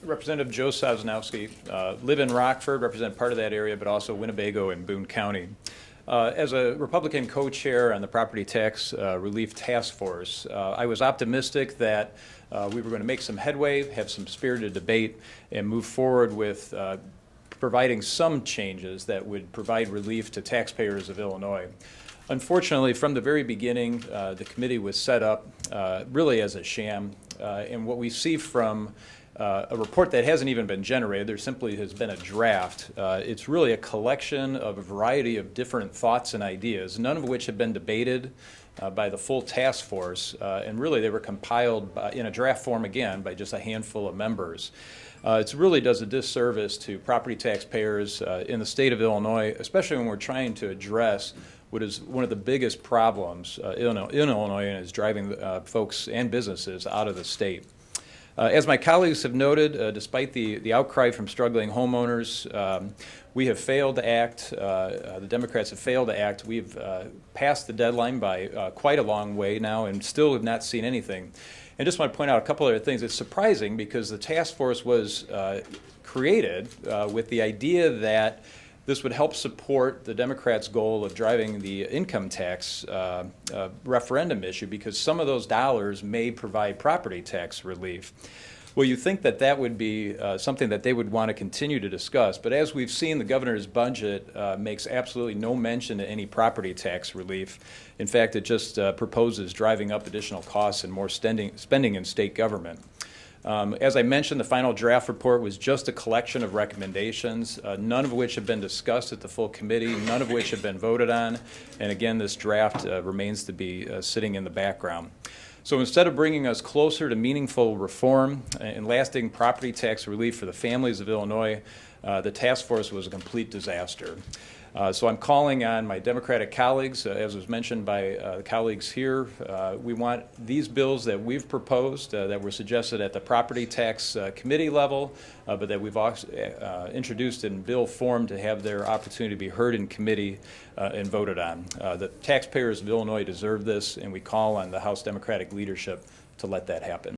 Representative Joe Sosnowski, live in Rockford, represent part of that area, but also Winnebago and Boone County. As a Republican co-chair on the Property Tax Relief Task Force, I was optimistic that we were going to make some headway, have some spirited debate, and move forward with providing some changes that would provide relief to taxpayers of Illinois. Unfortunately, from the very beginning, the committee was set up really as a sham, and what we see from a report that hasn't even been generated, there simply has been a draft. It's really a collection of a variety of different thoughts and ideas, none of which have been debated by the full task force, and really they were compiled in a draft form again by just a handful of members. It really does a disservice to property taxpayers in the state of Illinois, especially when we're trying to address what is one of the biggest problems in Illinois and is driving folks and businesses out of the state. As my colleagues have noted, despite the outcry from struggling homeowners, we have failed to act. The Democrats have failed to act. We've passed the deadline by quite a long way now and still have not seen anything. And just want to point out a couple other things. It's surprising because the task force was created with the idea that this would help support the Democrats' goal of driving the income tax referendum issue because some of those dollars may provide property tax relief. Well, you think that that would be something that they would want to continue to discuss, but as we've seen, the governor's budget makes absolutely no mention to any property tax relief. In fact, it just proposes driving up additional costs and more spending in state government. As I mentioned, the final draft report was just a collection of recommendations, none of which have been discussed at the full committee, none of which have been voted on, and again, this draft remains to be sitting in the background. So instead of bringing us closer to meaningful reform and lasting property tax relief for the families of Illinois, the task force was a complete disaster. So I'm calling on my Democratic colleagues, as was mentioned by the colleagues here. We want these bills that we've proposed, that were suggested at the property tax committee level, but that we've also, introduced in bill form to have their opportunity to be heard in committee and voted on. The taxpayers of Illinois deserve this, and we call on the House Democratic leadership to let that happen.